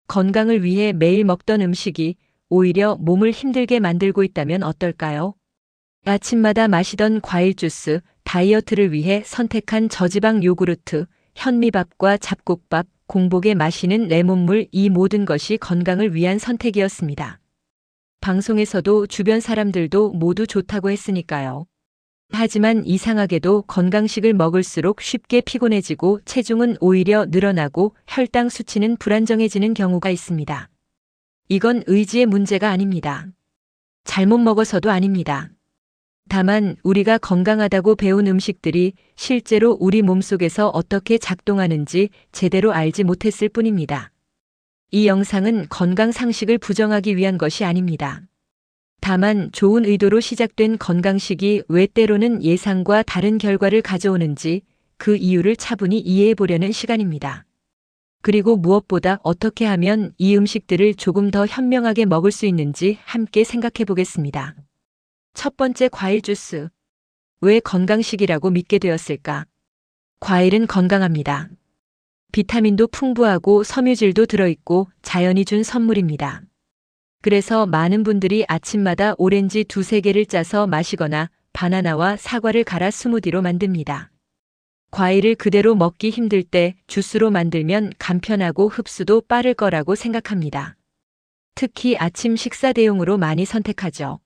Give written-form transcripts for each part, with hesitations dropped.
건강을 위해 매일 먹던 음식이 오히려 몸을 힘들게 만들고 있다면 어떨까요? 아침마다 마시던 과일 주스, 다이어트를 위해 선택한 저지방 요구르트, 현미밥과 잡곡밥, 공복에 마시는 레몬물, 이 모든 것이 건강을 위한 선택이었습니다. 방송에서도 주변 사람들도 모두 좋다고 했으니까요. 하지만 이상하게도 건강식을 먹을수록 쉽게 피곤해지고 체중은 오히려 늘어나고 혈당 수치는 불안정해지는 경우가 있습니다. 이건 의지의 문제가 아닙니다. 잘못 먹어서도 아닙니다. 다만 우리가 건강하다고 배운 음식들이 실제로 우리 몸속에서 어떻게 작동하는지 제대로 알지 못했을 뿐입니다. 이 영상은 건강 상식을 부정하기 위한 것이 아닙니다. 다만 좋은 의도로 시작된 건강식이 왜 때로는 예상과 다른 결과를 가져오는지 그 이유를 차분히 이해해 보려는 시간입니다. 그리고 무엇보다 어떻게 하면 이 음식들을 조금 더 현명하게 먹을 수 있는지 함께 생각해 보겠습니다. 첫 번째, 과일 주스. 왜 건강식이라고 믿게 되었을까? 과일은 건강합니다. 비타민도 풍부하고 섬유질도 들어있고 자연이 준 선물입니다. 그래서 많은 분들이 아침마다 오렌지 2~3개를 짜서 마시거나 바나나와 사과를 갈아 스무디로 만듭니다. 과일을 그대로 먹기 힘들 때 주스로 만들면 간편하고 흡수도 빠를 거라고 생각합니다. 특히 아침 식사 대용으로 많이 선택하죠.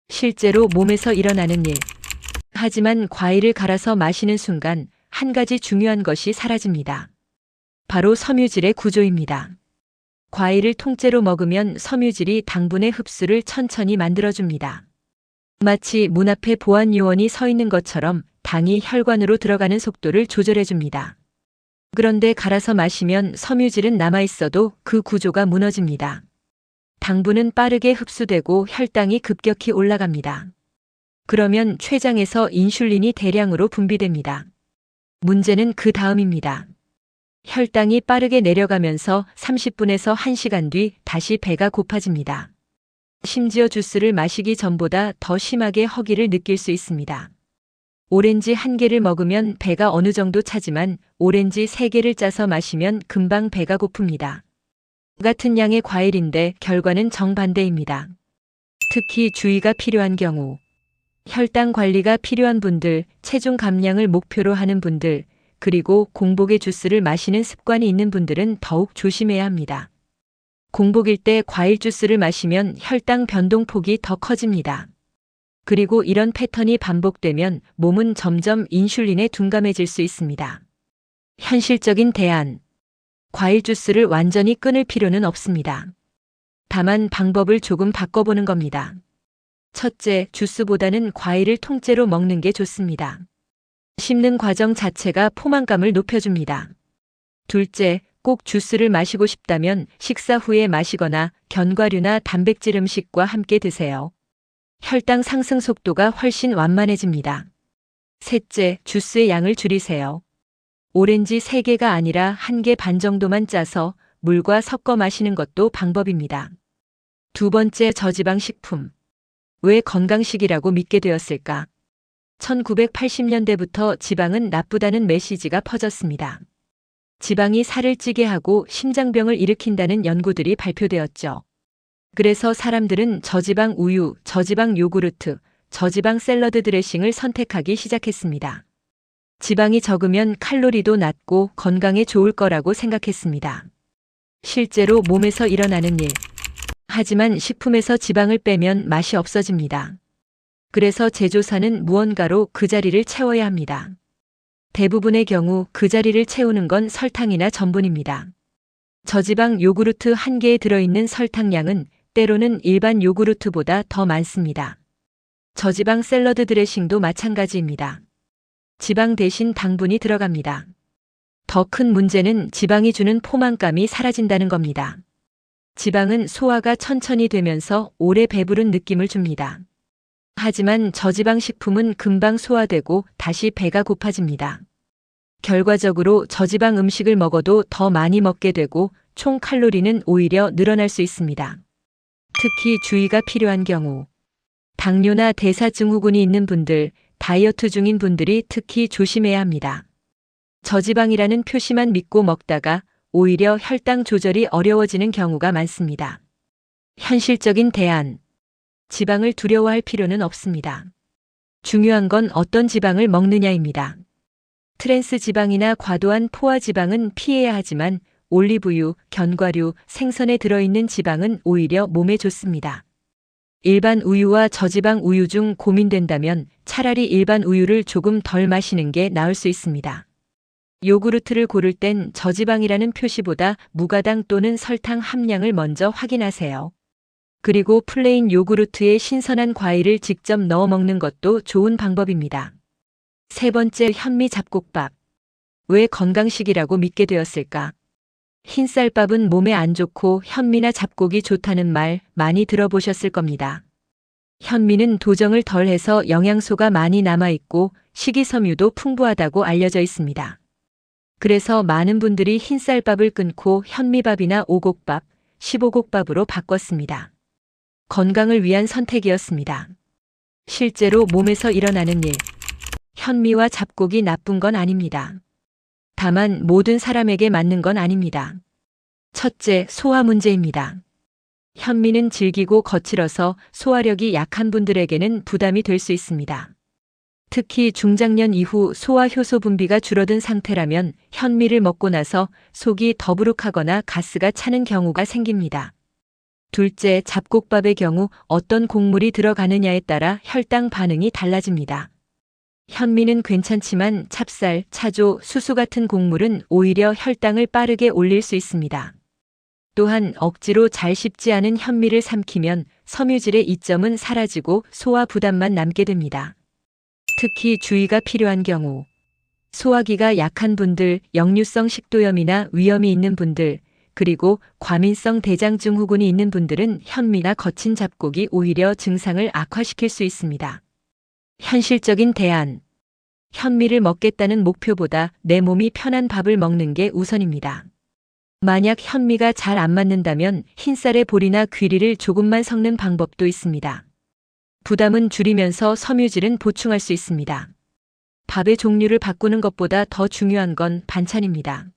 실제로 몸에서 일어나는 일. 하지만 과일을 갈아서 마시는 순간 한 가지 중요한 것이 사라집니다. 바로 섬유질의 구조입니다. 과일을 통째로 먹으면 섬유질이 당분의 흡수를 천천히 만들어줍니다. 마치 문 앞에 보안 요원이 서 있는 것처럼 당이 혈관으로 들어가는 속도를 조절해줍니다. 그런데 갈아서 마시면 섬유질은 남아있어도 그 구조가 무너집니다. 당분은 빠르게 흡수되고 혈당이 급격히 올라갑니다. 그러면 췌장에서 인슐린이 대량으로 분비됩니다. 문제는 그 다음입니다. 혈당이 빠르게 내려가면서 30분에서 1시간 뒤 다시 배가 고파집니다. 심지어 주스를 마시기 전보다 더 심하게 허기를 느낄 수 있습니다. 오렌지 1개를 먹으면 배가 어느 정도 차지만 오렌지 3개를 짜서 마시면 금방 배가 고픕니다. 같은 양의 과일인데 결과는 정반대입니다. 특히 주의가 필요한 경우, 혈당 관리가 필요한 분들, 체중 감량을 목표로 하는 분들, 그리고 공복에 주스를 마시는 습관이 있는 분들은 더욱 조심해야 합니다. 공복일 때 과일 주스를 마시면 혈당 변동폭이 더 커집니다. 그리고 이런 패턴이 반복되면 몸은 점점 인슐린에 둔감해질 수 있습니다. 현실적인 대안. 과일 주스를 완전히 끊을 필요는 없습니다. 다만 방법을 조금 바꿔보는 겁니다. 첫째, 주스보다는 과일을 통째로 먹는 게 좋습니다. 씹는 과정 자체가 포만감을 높여줍니다. 둘째, 꼭 주스를 마시고 싶다면 식사 후에 마시거나 견과류나 단백질 음식과 함께 드세요. 혈당 상승 속도가 훨씬 완만해집니다. 셋째, 주스의 양을 줄이세요. 오렌지 3개가 아니라 1개 반 정도만 짜서 물과 섞어 마시는 것도 방법입니다. 두 번째, 저지방 식품. 왜 건강식이라고 믿게 되었을까? 1980년대부터 지방은 나쁘다는 메시지가 퍼졌습니다. 지방이 살을 찌게 하고 심장병을 일으킨다는 연구들이 발표되었죠. 그래서 사람들은 저지방 우유, 저지방 요구르트, 저지방 샐러드 드레싱을 선택하기 시작했습니다. 지방이 적으면 칼로리도 낮고 건강에 좋을 거라고 생각했습니다. 실제로 몸에서 일어나는 일. 하지만 식품에서 지방을 빼면 맛이 없어집니다. 그래서 제조사는 무언가로 그 자리를 채워야 합니다. 대부분의 경우 그 자리를 채우는 건 설탕이나 전분입니다. 저지방 요구르트 1개에 들어있는 설탕량은 때로는 일반 요구르트보다 더 많습니다. 저지방 샐러드 드레싱도 마찬가지입니다. 지방 대신 당분이 들어갑니다. 더 큰 문제는 지방이 주는 포만감이 사라진다는 겁니다. 지방은 소화가 천천히 되면서 오래 배부른 느낌을 줍니다. 하지만 저지방 식품은 금방 소화되고 다시 배가 고파집니다. 결과적으로 저지방 음식을 먹어도 더 많이 먹게 되고 총 칼로리는 오히려 늘어날 수 있습니다. 특히 주의가 필요한 경우, 당뇨나 대사증후군이 있는 분들, 다이어트 중인 분들이 특히 조심해야 합니다. 저지방이라는 표시만 믿고 먹다가 오히려 혈당 조절이 어려워지는 경우가 많습니다. 현실적인 대안. 지방을 두려워할 필요는 없습니다. 중요한 건 어떤 지방을 먹느냐입니다. 트랜스 지방이나 과도한 포화 지방은 피해야 하지만 올리브유, 견과류, 생선에 들어있는 지방은 오히려 몸에 좋습니다. 일반 우유와 저지방 우유 중 고민된다면 차라리 일반 우유를 조금 덜 마시는 게 나을 수 있습니다. 요구르트를 고를 땐 저지방이라는 표시보다 무가당 또는 설탕 함량을 먼저 확인하세요. 그리고 플레인 요구르트에 신선한 과일을 직접 넣어 먹는 것도 좋은 방법입니다. 세 번째, 현미 잡곡밥. 왜 건강식이라고 믿게 되었을까? 흰쌀밥은 몸에 안 좋고 현미나 잡곡이 좋다는 말 많이 들어보셨을 겁니다. 현미는 도정을 덜 해서 영양소가 많이 남아있고 식이섬유도 풍부하다고 알려져 있습니다. 그래서 많은 분들이 흰쌀밥을 끊고 현미밥이나 오곡밥, 15곡밥으로 바꿨습니다. 건강을 위한 선택이었습니다. 실제로 몸에서 일어나는 일. 현미와 잡곡이 나쁜 건 아닙니다. 다만 모든 사람에게 맞는 건 아닙니다. 첫째, 소화 문제입니다. 현미는 질기고 거칠어서 소화력이 약한 분들에게는 부담이 될 수 있습니다. 특히 중장년 이후 소화 효소 분비가 줄어든 상태라면 현미를 먹고 나서 속이 더부룩하거나 가스가 차는 경우가 생깁니다. 둘째, 잡곡밥의 경우 어떤 곡물이 들어가느냐에 따라 혈당 반응이 달라집니다. 현미는 괜찮지만 찹쌀, 차조, 수수 같은 곡물은 오히려 혈당을 빠르게 올릴 수 있습니다. 또한 억지로 잘 씹지 않은 현미를 삼키면 섬유질의 이점은 사라지고 소화 부담만 남게 됩니다. 특히 주의가 필요한 경우. 소화기가 약한 분들, 역류성 식도염이나 위염이 있는 분들, 그리고 과민성 대장증후군이 있는 분들은 현미나 거친 잡곡이 오히려 증상을 악화시킬 수 있습니다. 현실적인 대안. 현미를 먹겠다는 목표보다 내 몸이 편한 밥을 먹는 게 우선입니다. 만약 현미가 잘 안 맞는다면 흰쌀에 보리나 귀리를 조금만 섞는 방법도 있습니다. 부담은 줄이면서 섬유질은 보충할 수 있습니다. 밥의 종류를 바꾸는 것보다 더 중요한 건 반찬입니다.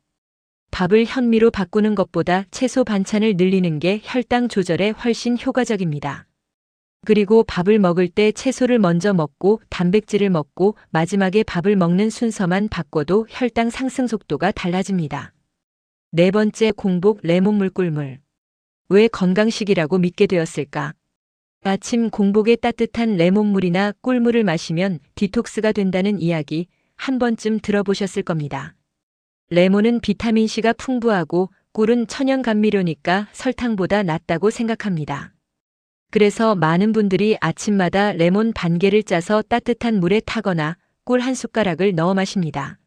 밥을 현미로 바꾸는 것보다 채소 반찬을 늘리는 게 혈당 조절에 훨씬 효과적입니다. 그리고 밥을 먹을 때 채소를 먼저 먹고 단백질을 먹고 마지막에 밥을 먹는 순서만 바꿔도 혈당 상승 속도가 달라집니다. 네 번째, 공복 레몬물 꿀물. 왜 건강식이라고 믿게 되었을까? 아침 공복에 따뜻한 레몬물이나 꿀물을 마시면 디톡스가 된다는 이야기 한 번쯤 들어보셨을 겁니다. 레몬은 비타민C가 풍부하고 꿀은 천연 감미료니까 설탕보다 낫다고 생각합니다. 그래서 많은 분들이 아침마다 레몬 반 개를 짜서 따뜻한 물에 타거나 꿀 한 숟가락을 넣어 마십니다.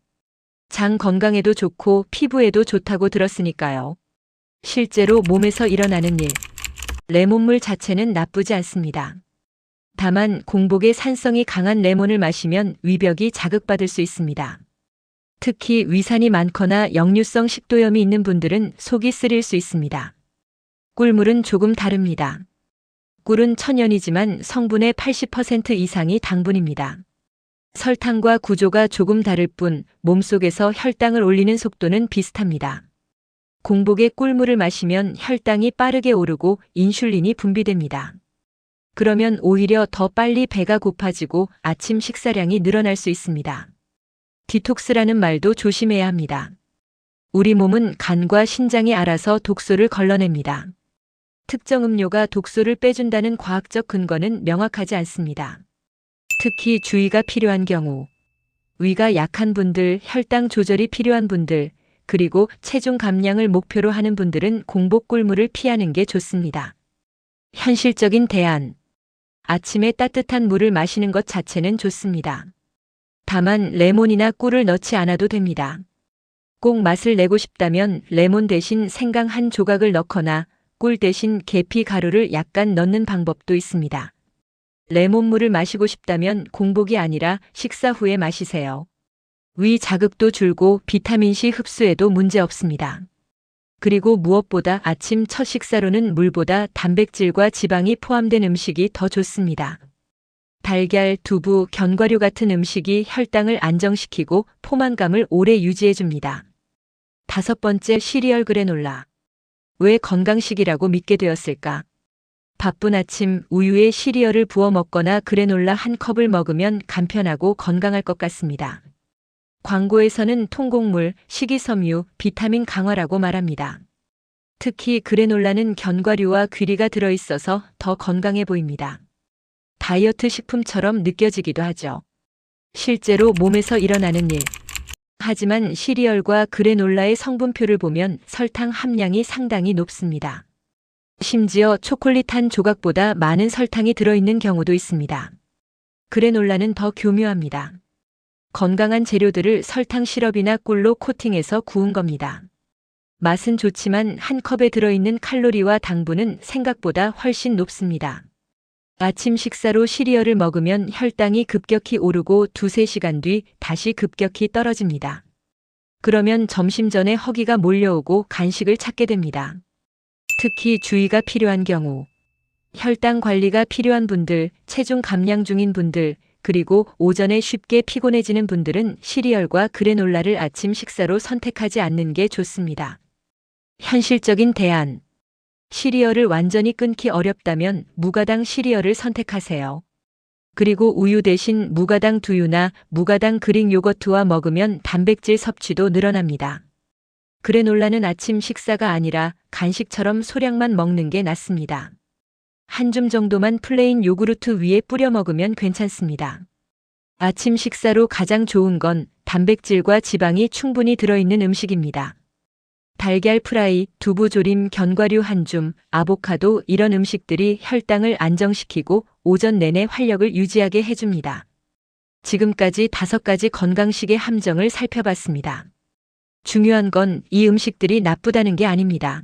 장 건강에도 좋고 피부에도 좋다고 들었으니까요. 실제로 몸에서 일어나는 일. 레몬물 자체는 나쁘지 않습니다. 다만 공복에 산성이 강한 레몬을 마시면 위벽이 자극받을 수 있습니다. 특히 위산이 많거나 역류성 식도염이 있는 분들은 속이 쓰릴 수 있습니다. 꿀물은 조금 다릅니다. 꿀은 천연이지만 성분의 80% 이상이 당분입니다. 설탕과 구조가 조금 다를 뿐 몸속에서 혈당을 올리는 속도는 비슷합니다. 공복에 꿀물을 마시면 혈당이 빠르게 오르고 인슐린이 분비됩니다. 그러면 오히려 더 빨리 배가 고파지고 아침 식사량이 늘어날 수 있습니다. 디톡스라는 말도 조심해야 합니다. 우리 몸은 간과 신장이 알아서 독소를 걸러냅니다. 특정 음료가 독소를 빼준다는 과학적 근거는 명확하지 않습니다. 특히 주의가 필요한 경우, 위가 약한 분들, 혈당 조절이 필요한 분들, 그리고 체중 감량을 목표로 하는 분들은 공복 꿀물을 피하는 게 좋습니다. 현실적인 대안. 아침에 따뜻한 물을 마시는 것 자체는 좋습니다. 다만 레몬이나 꿀을 넣지 않아도 됩니다. 꼭 맛을 내고 싶다면 레몬 대신 생강 한 조각을 넣거나 꿀 대신 계피 가루를 약간 넣는 방법도 있습니다. 레몬물을 마시고 싶다면 공복이 아니라 식사 후에 마시세요. 위 자극도 줄고 비타민C 흡수에도 문제 없습니다. 그리고 무엇보다 아침 첫 식사로는 물보다 단백질과 지방이 포함된 음식이 더 좋습니다. 달걀, 두부, 견과류 같은 음식이 혈당을 안정시키고 포만감을 오래 유지해줍니다. 5번째, 시리얼 그래놀라. 왜 건강식이라고 믿게 되었을까? 바쁜 아침 우유에 시리얼을 부어 먹거나 그래놀라 한 컵을 먹으면 간편하고 건강할 것 같습니다. 광고에서는 통곡물, 식이섬유, 비타민 강화라고 말합니다. 특히 그래놀라는 견과류와 귀리가 들어있어서 더 건강해 보입니다. 다이어트 식품처럼 느껴지기도 하죠. 실제로 몸에서 일어나는 일. 하지만 시리얼과 그래놀라의 성분표를 보면 설탕 함량이 상당히 높습니다. 심지어 초콜릿 한 조각보다 많은 설탕이 들어있는 경우도 있습니다. 그래놀라는 더 교묘합니다. 건강한 재료들을 설탕 시럽이나 꿀로 코팅해서 구운 겁니다. 맛은 좋지만 한 컵에 들어있는 칼로리와 당분은 생각보다 훨씬 높습니다. 아침 식사로 시리얼을 먹으면 혈당이 급격히 오르고 2~3시간 뒤 다시 급격히 떨어집니다. 그러면 점심 전에 허기가 몰려오고 간식을 찾게 됩니다. 특히 주의가 필요한 경우, 혈당 관리가 필요한 분들, 체중 감량 중인 분들, 그리고 오전에 쉽게 피곤해지는 분들은 시리얼과 그래놀라를 아침 식사로 선택하지 않는 게 좋습니다. 현실적인 대안. 시리얼을 완전히 끊기 어렵다면 무가당 시리얼을 선택하세요. 그리고 우유 대신 무가당 두유나 무가당 그릭 요거트와 먹으면 단백질 섭취도 늘어납니다. 그래놀라는 아침 식사가 아니라 간식처럼 소량만 먹는 게 낫습니다. 한 줌 정도만 플레인 요구르트 위에 뿌려 먹으면 괜찮습니다. 아침 식사로 가장 좋은 건 단백질과 지방이 충분히 들어있는 음식입니다. 달걀 프라이, 두부 조림, 견과류 한 줌, 아보카도 이런 음식들이 혈당을 안정시키고 오전 내내 활력을 유지하게 해줍니다. 지금까지 5가지 건강식의 함정을 살펴봤습니다. 중요한 건 이 음식들이 나쁘다는 게 아닙니다.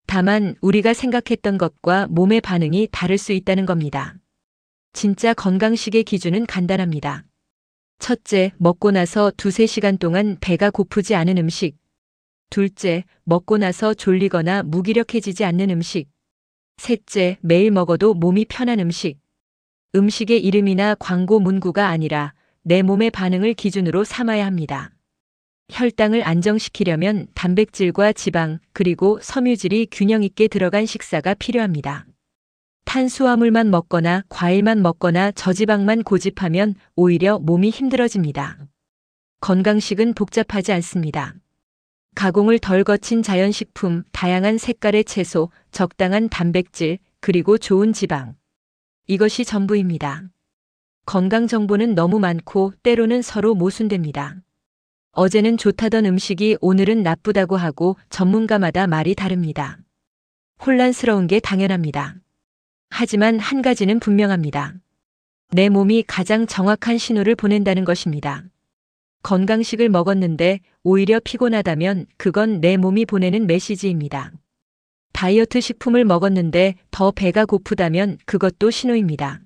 다만 우리가 생각했던 것과 몸의 반응이 다를 수 있다는 겁니다. 진짜 건강식의 기준은 간단합니다. 첫째, 먹고 나서 2~3시간 동안 배가 고프지 않은 음식. 둘째, 먹고 나서 졸리거나 무기력해지지 않는 음식. 셋째, 매일 먹어도 몸이 편한 음식. 음식의 이름이나 광고 문구가 아니라 내 몸의 반응을 기준으로 삼아야 합니다. 혈당을 안정시키려면 단백질과 지방, 그리고 섬유질이 균형 있게 들어간 식사가 필요합니다. 탄수화물만 먹거나 과일만 먹거나 저지방만 고집하면 오히려 몸이 힘들어집니다. 건강식은 복잡하지 않습니다. 가공을 덜 거친 자연식품, 다양한 색깔의 채소, 적당한 단백질, 그리고 좋은 지방. 이것이 전부입니다. 건강 정보는 너무 많고 때로는 서로 모순됩니다. 어제는 좋다던 음식이 오늘은 나쁘다고 하고 전문가마다 말이 다릅니다. 혼란스러운 게 당연합니다. 하지만 한 가지는 분명합니다. 내 몸이 가장 정확한 신호를 보낸다는 것입니다. 건강식을 먹었는데 오히려 피곤하다면 그건 내 몸이 보내는 메시지입니다. 다이어트 식품을 먹었는데 더 배가 고프다면 그것도 신호입니다.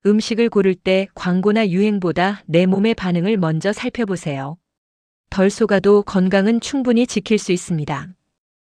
음식을 고를 때 광고나 유행보다 내 몸의 반응을 먼저 살펴보세요. 덜 속아도 건강은 충분히 지킬 수 있습니다.